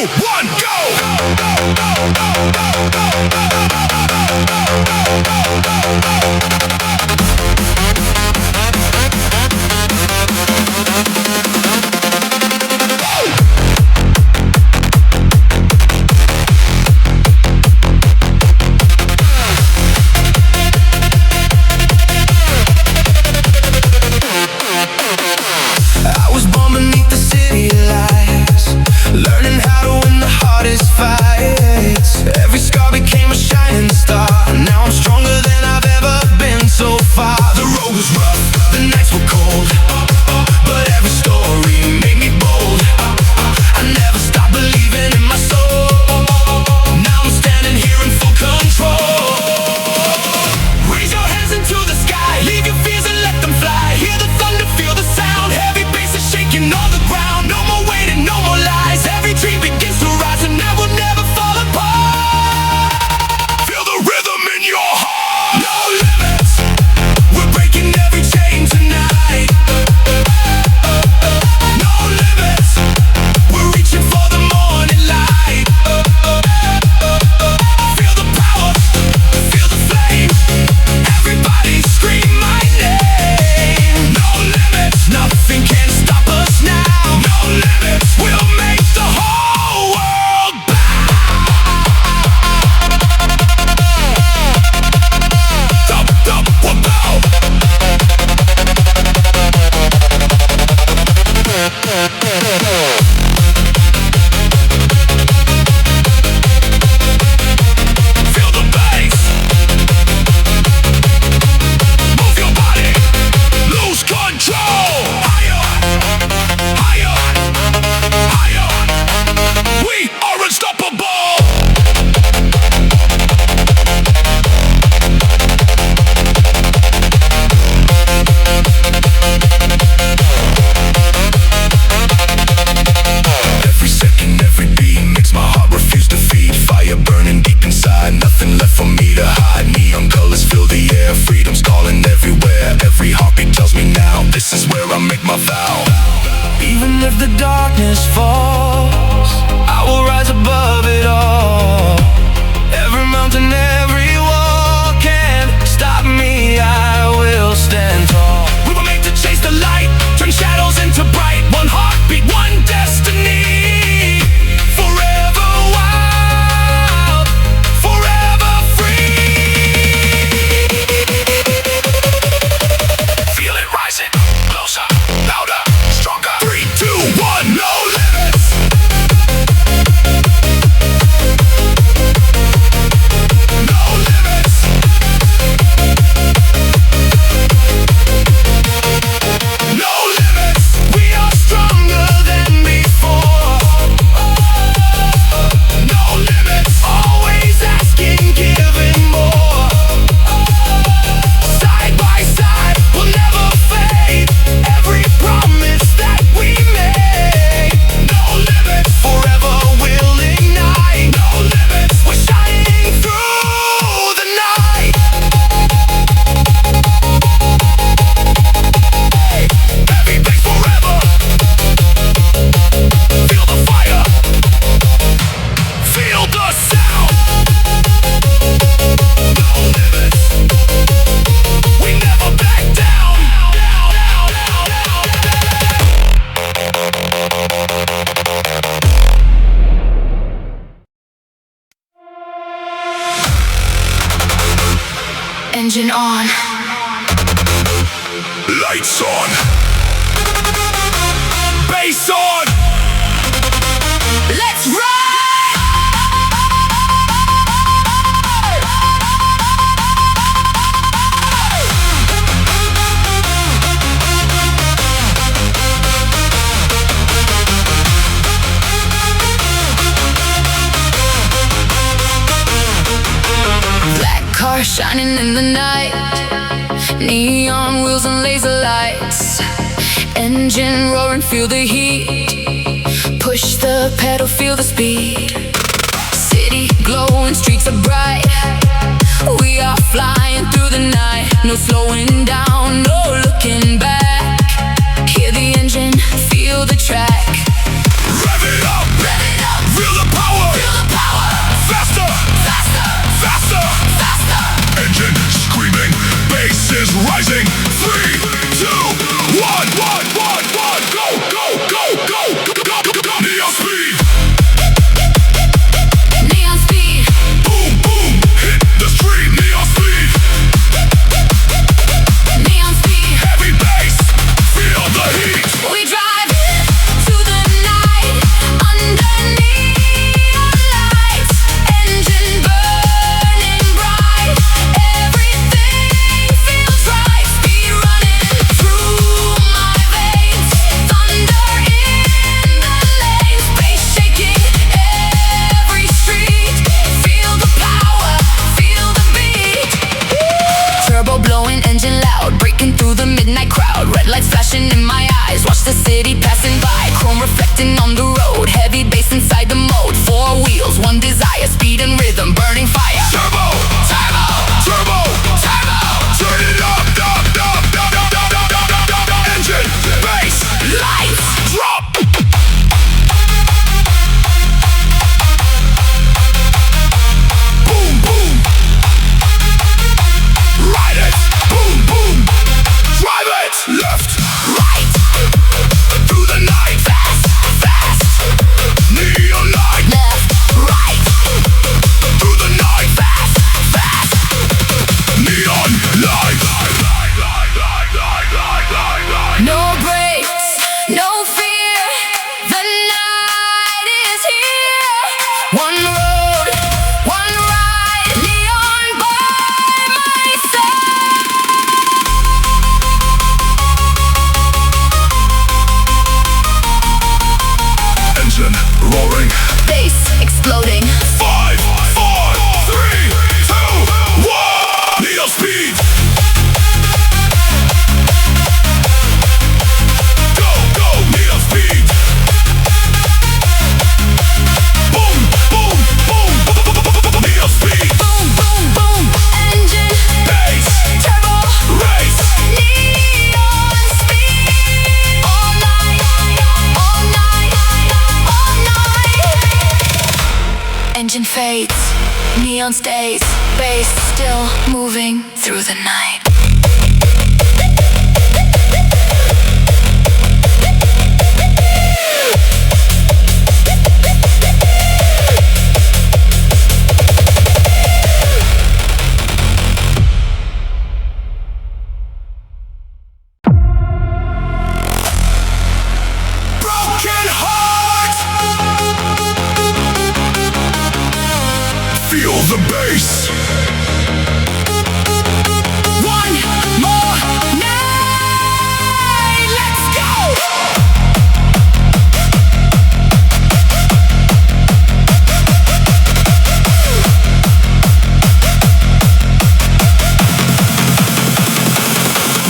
One, go! Engine on. Lights on. Bass on. Let's ride! Black car shining in the night, neon wheels and laser lights. Engine roaring, feel the heat. Push the pedal, feel the speed. City glowing, streets are bright. We are flying through the night. No slowing down, no looking back. Hear the engine, feel the track. Rev it up, feel the power, faster, faster. Engine screaming, bass is rising. 3, 2, 1, go. Neon speed. Neon speed. Boom, boom, hit the street. Neon speed. Neon speed. Heavy bass, feel the heat. We drive into the night under neon lights. Engine burning bright. Everything feels right. Speed running through my veins. Thunder in the lanes. Bass shaking every street. Feel the power, feel the beat. Turbo blowing, engine loud, breaking through the midnight crowd. Red lights flashing in my eyes, watch the city passing by. Chrome reflecting on the road, heavy bass inside the mode. 4 wheels, one desire, speed and rhythm, burning fire. Turbo, turbo, turbo, turbo. Turn it up. Engine, bass, lights, drop. Boom, boom. Ride it. Boom, boom. Drive it. Left, Right, through the night. Fast. Neon light. left, right, Through the night. fast. Neon light. No brakes, no fear. The night is here. One road, one ride. Neon by my side. Engine roaring. Bass exploding. 5, 4, 3, 2, 1. Neon speed. Go, neon speed. Boom, boom, boom. Neon speed. Boom, boom, boom. Engine, Bass, turbo, race. neon speed. All night, all night, all night. Engine fades, neon stays. Bass still moving through the night. Broken heart. Feel the bass. One more night, let's go!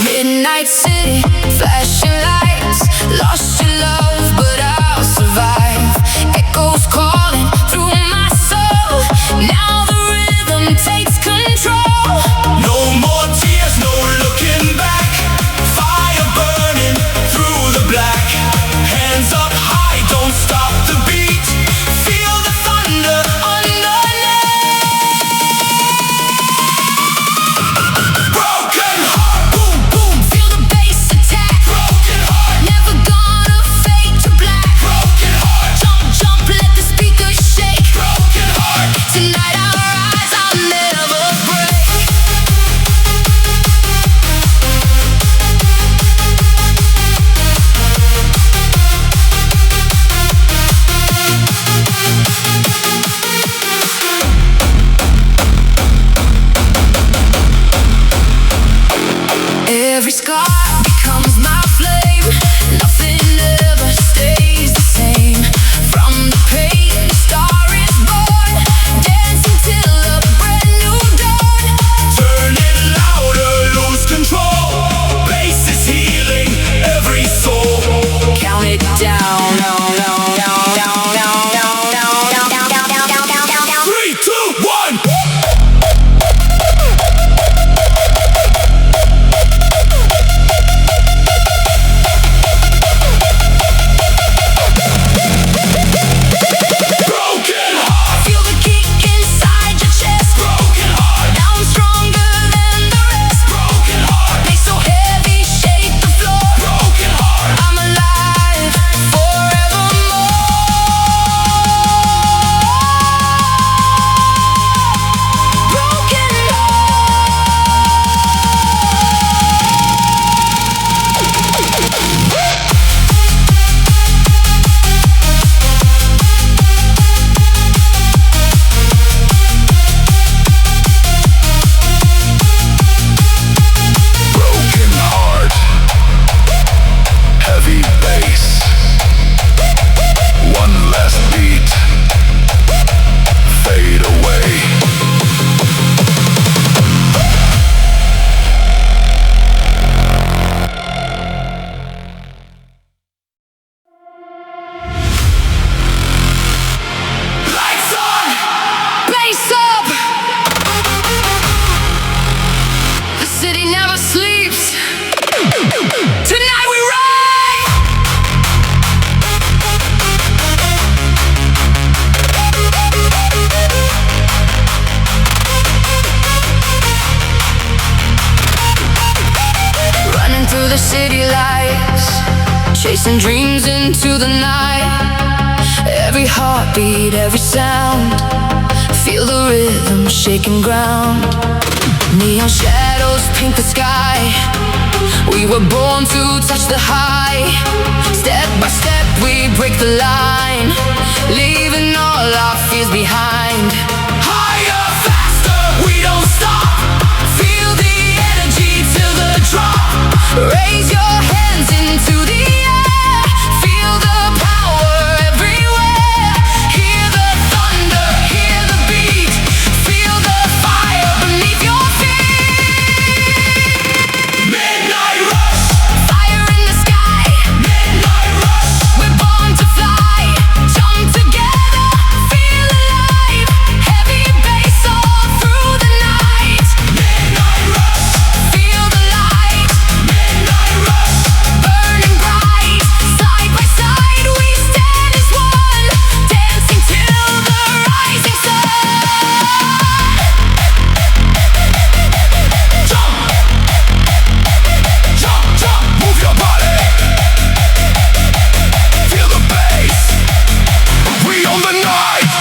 Midnight city, flashing lights. Lost your love, but I'll survive. Echoes calling through my soul. Now the rhythm takes control. Chasing dreams into the night. Every heartbeat, every sound. Feel the rhythm shaking ground. Neon shadows paint the sky. We were born to touch the high. Step by step we break the line, leaving all our fears behind. Higher, faster, we don't stop. Feel the energy till the drop. Raise your hands into the air. Feel the power everywhere. Hear the thunder, hear the beat. Feel the fire beneath your feet. Midnight rush. Fire in the sky. Midnight rush. We're born to fly. Jump together, feel alive. Heavy bass all through the night. Midnight rush. Feel the light. Midnight rush. Burning bright. Side by side we stand as one. Dancing till the rising sun. Jump. Jump, jump, move your body. Feel the bass. We own the night.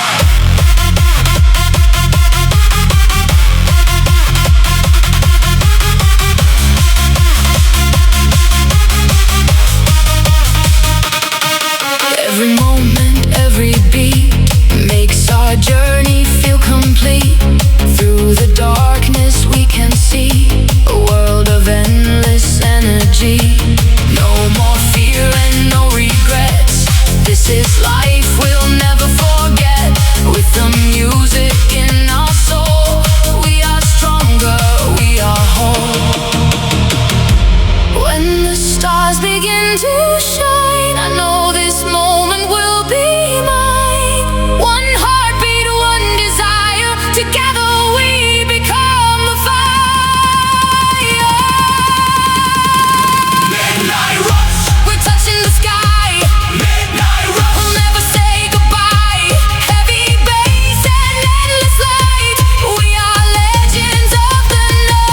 Every moment, every beat makes our journey feel complete. Through the darkness we can see a world of endless energy. No more fear and no regrets. This is life we'll never forget. With the music in our soul, we are stronger, we are whole. When the stars begin to shine, I know this moment will be mine. One heartbeat, one desire. Together we become the fire. Midnight rush. We're touching the sky. Midnight rush. We'll never say goodbye. Heavy bass and endless light. We are legends of the night.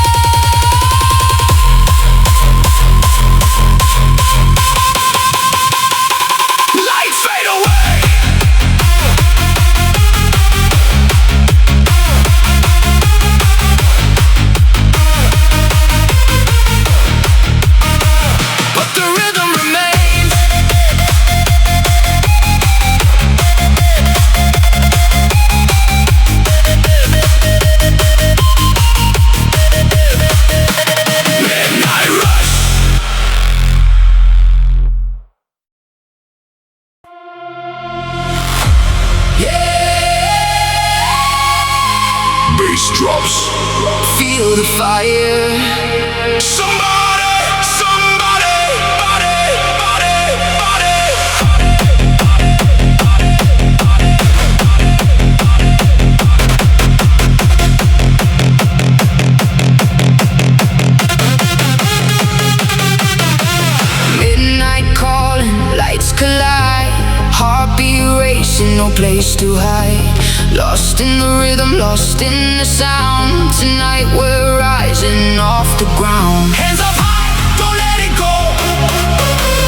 Lights fade away. But the rhythm remains. Midnight rush. Bass drops. Feel the fire. Somebody, somebody, body, body, body. place to hide. Lost in the rhythm, lost in the sound. Tonight we're rising off the ground. Hands up high, don't let it go.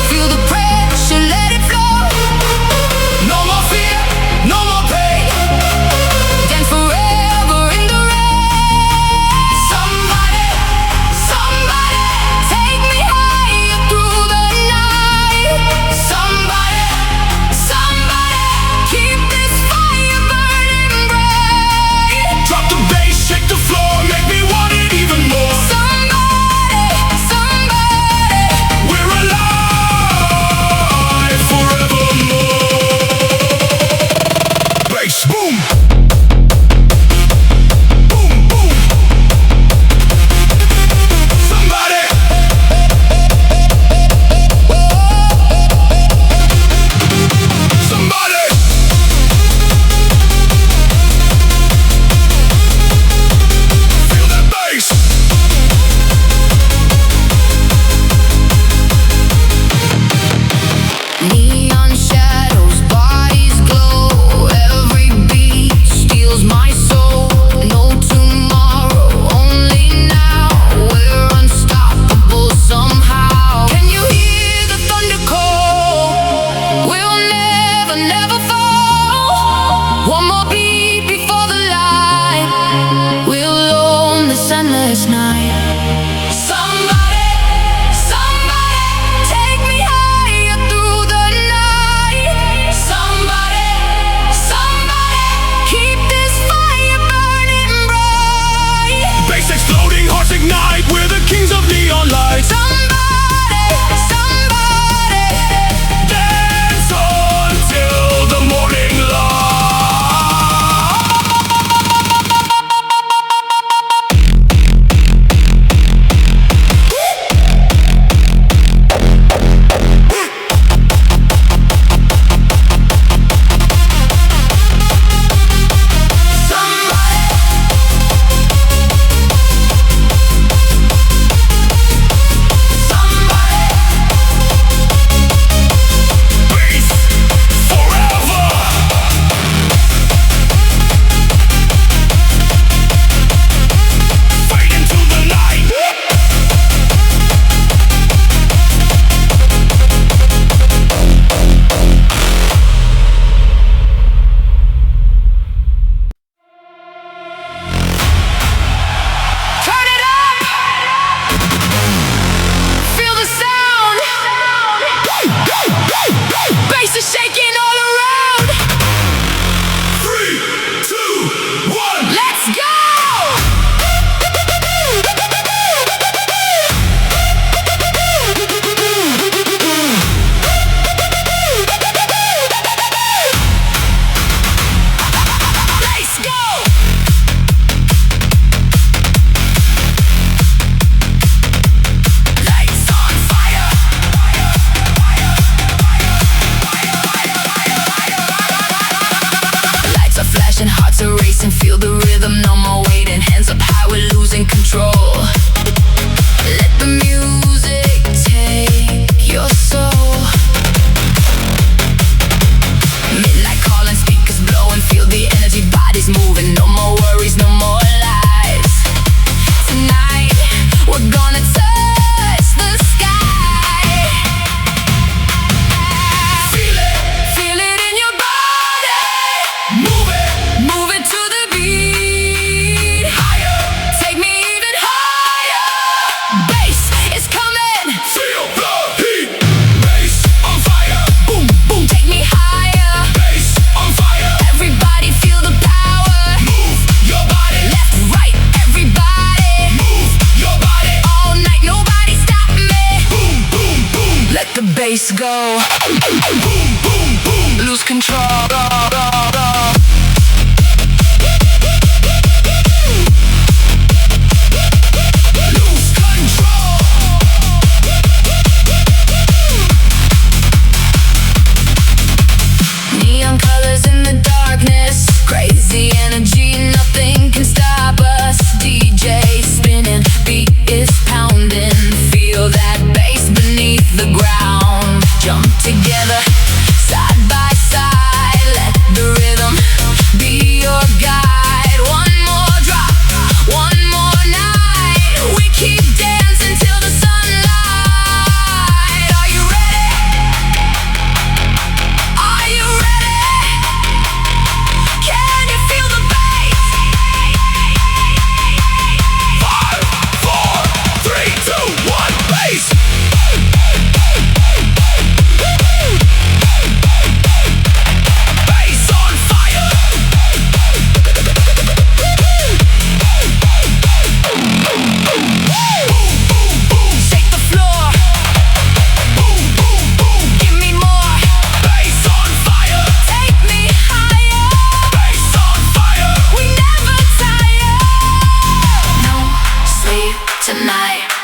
Feel the pressure, let it flow. No more fear, no more pain. Dance forever in the rain. Somebody, somebody, Take me higher through the night. somebody, somebody. Keep this fire burning bright. Drop the bass, shake the floor, make me want it even more. Somebody,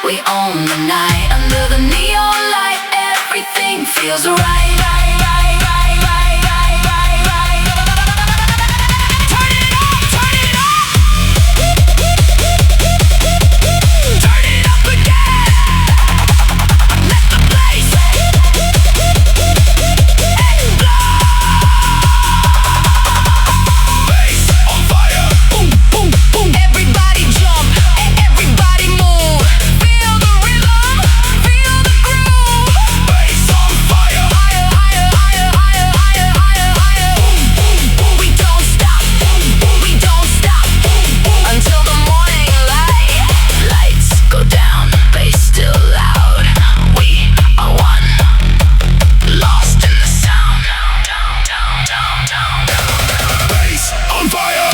We own the night under the neon light. Everything feels right. Turn it up, turn it up. Turn it up again. Let the bass explode. Bass on fire. Boom, boom, boom. Everybody jump, everybody move. Feel the rhythm, feel the groove. Bass on fire. Higher, higher, higher, higher, higher, higher, higher. We don't stop, we don't stop until the morning light. Lights go down, bass still loud. We are one, lost in the sound. Bass on fire.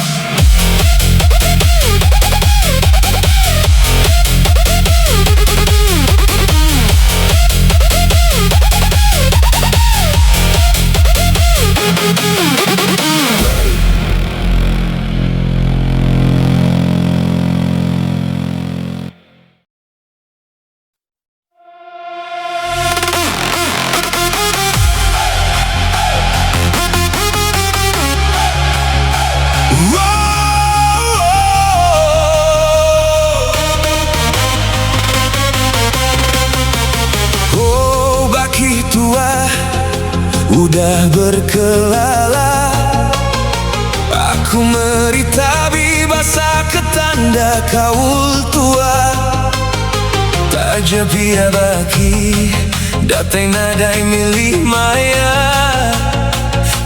Oh, baki tua udah berkelala. Aku meritabi basah ketanda kaul tua. Taja pia baki datai nadai milih maya.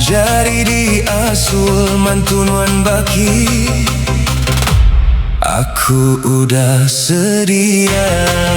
Jari di asul mantunuan baki. Aku udah sedia.